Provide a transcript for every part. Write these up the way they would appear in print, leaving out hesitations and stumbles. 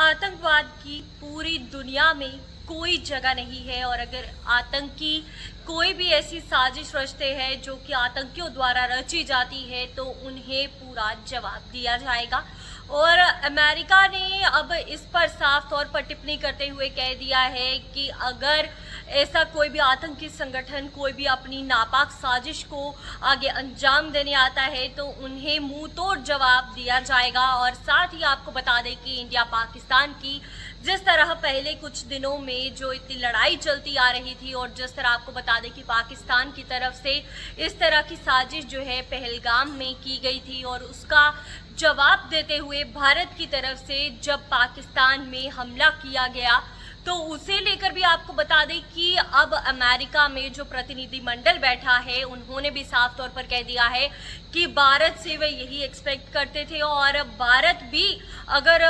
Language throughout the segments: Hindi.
आतंकवाद की पूरी दुनिया में कोई जगह नहीं है और अगर आतंकी कोई भी ऐसी साजिश रचते हैं जो कि आतंकियों द्वारा रची जाती है तो उन्हें पूरा जवाब दिया जाएगा। और अमेरिका ने अब इस पर साफ तौर पर टिप्पणी करते हुए कह दिया है कि अगर ऐसा कोई भी आतंकी संगठन कोई भी अपनी नापाक साजिश को आगे अंजाम देने आता है तो उन्हें मुंह तोड़ जवाब दिया जाएगा। और साथ ही आपको बता दें कि इंडिया पाकिस्तान की जिस तरह पहले कुछ दिनों में जो इतनी लड़ाई चलती आ रही थी और जिस तरह आपको बता दें कि पाकिस्तान की तरफ से इस तरह की साजिश जो है पहलगाम में की गई थी और उसका जवाब देते हुए भारत की तरफ से जब पाकिस्तान में हमला किया गया तो उसे लेकर भी आपको बता दें कि अब अमेरिका में जो प्रतिनिधि मंडल बैठा है उन्होंने भी साफ तौर पर कह दिया है कि भारत से वे यही एक्सपेक्ट करते थे और भारत भी अगर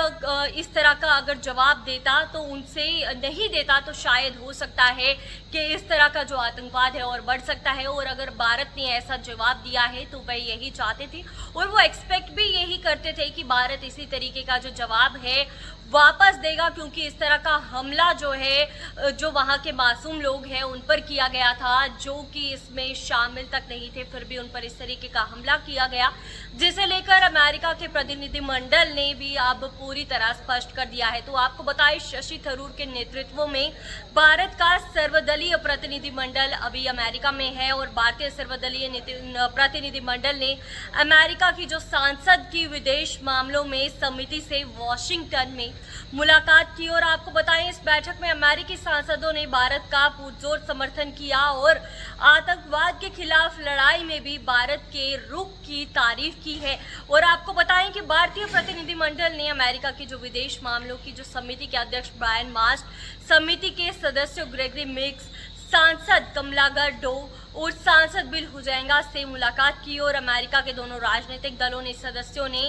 इस तरह का अगर जवाब देता तो उनसे नहीं देता तो शायद हो सकता है कि इस तरह का जो आतंकवाद है और बढ़ सकता है। और अगर भारत ने ऐसा जवाब दिया है तो वह यही चाहते थे और वो एक्सपेक्ट भी यही करते थे कि भारत इसी तरीके का जो जवाब है वापस देगा, क्योंकि इस तरह का हमला जो है जो वहाँ के मासूम लोग हैं उन पर किया गया था जो कि इसमें शामिल तक नहीं थे, फिर भी उन पर इस तरीके का हमला किया गया जिसे लेकर अमेरिका के प्रतिनिधि मंडल ने भी अब पूरी तरह स्पष्ट कर दिया है। तो आपको बताएं शशि थरूर के नेतृत्व में भारत का सर्वदलीय प्रतिनिधि मंडल अभी अमेरिका में है और भारतीय सर्वदलीय प्रतिनिधि मंडल ने अमेरिका की जो सांसद की विदेश मामलों में समिति से वॉशिंगटन में मुलाकात की। और आपको बताएं इस बैठक में अमेरिकी सांसदों ने भारत का पुरजोर समर्थन किया और आतंकवाद के खिलाफ लड़ाई में भी भारत के रुख की तारीफ की है। और आपको बताएं कि भारतीय प्रतिनिधिमंडल ने अमेरिका की जो विदेश मामलों की जो समिति के अध्यक्ष ब्रायन मास्ट, समिति के सदस्य ग्रेगरी मिक्स, सांसद कमला गर्डो और सांसद बिल हुजैंगा से मुलाकात की। और अमेरिका के दोनों राजनीतिक दलों ने सदस्यों ने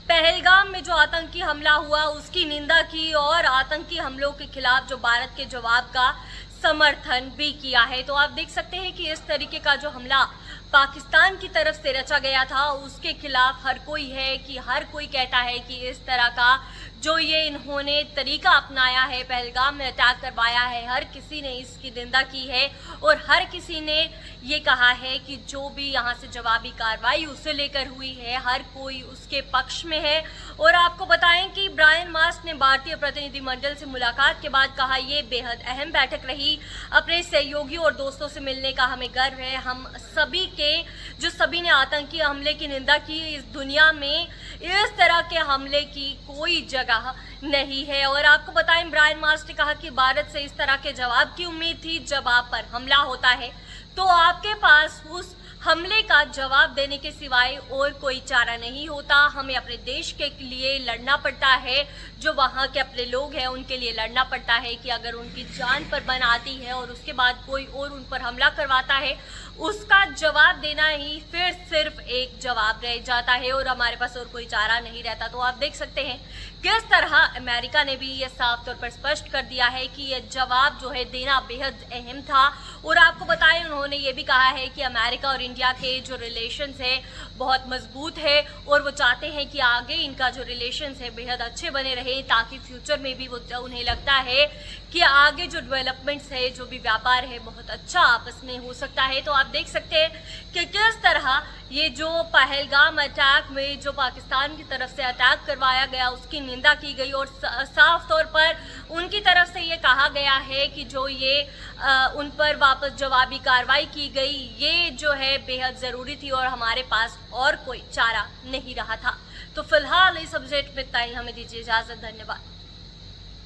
पहलगाम में जो आतंकी हमला हुआ उसकी निंदा की और आतंकी हमलों के खिलाफ जो भारत के जवाब का समर्थन भी किया है। तो आप देख सकते हैं कि इस तरीके का जो हमला पाकिस्तान की तरफ से रचा गया था उसके खिलाफ हर कोई है कि हर कोई कहता है कि इस तरह का जो ये इन्होंने तरीका अपनाया है, पहलगाम में अटैक करवाया है, हर किसी ने इसकी निंदा की है और हर किसी ने ये कहा है कि जो भी यहाँ से जवाबी कार्रवाई उसे लेकर हुई है हर कोई उसके पक्ष में है। और आपको बताएं कि ब्रायन मास्ट ने भारतीय प्रतिनिधिमंडल से मुलाकात के बाद कहा, ये बेहद अहम बैठक रही, अपने सहयोगियों और दोस्तों से मिलने का हमें गर्व है। हम सभी ने आतंकी हमले की निंदा की, इस दुनिया में इस तरह के हमले की कोई जगह नहीं है। और आपको बताएं ब्रायन मास्ट ने कहा कि भारत से इस तरह के जवाब की उम्मीद थी, जब आप पर हमला होता है तो आपके पास उस हमले का जवाब देने के सिवाय और कोई चारा नहीं होता। हमें अपने देश के लिए लड़ना पड़ता है, जो वहाँ के अपने लोग हैं उनके लिए लड़ना पड़ता है कि अगर उनकी जान पर बन आती है और उसके बाद कोई और उन पर हमला करवाता है उसका जवाब देना ही फिर सिर्फ एक जवाब रह जाता है और हमारे पास और कोई चारा नहीं रहता। तो आप देख सकते हैं किस तरह अमेरिका ने भी ये साफ तौर पर स्पष्ट कर दिया है कि ये जवाब जो है देना बेहद अहम था। और आपको बताएं उन्होंने ये भी कहा है कि अमेरिका और इंडिया के जो रिलेशंस है बहुत मजबूत है और वो चाहते हैं कि आगे इनका जो रिलेशंस है बेहद अच्छे बने रहे, ताकि फ्यूचर में भी वो उन्हें लगता है कि आगे जो डेवलपमेंट्स है, जो भी व्यापार है बहुत अच्छा आपस में हो सकता है। तो आप देख सकते हैं कि किस तरह ये जो पहलगाम अटैक में जो पाकिस्तान की तरफ से अटैक करवाया गया उसकी निंदा की गई और साफ तौर पर उनकी तरफ से ये कहा गया है कि जो ये उन पर वापस जवाबी कार्रवाई की गई ये जो है बेहद ज़रूरी थी और हमारे पास और कोई चारा नहीं रहा था। तो फिलहाल इस सब्जेक्ट में इतना ही, हमें दीजिए इजाज़त। धन्यवाद।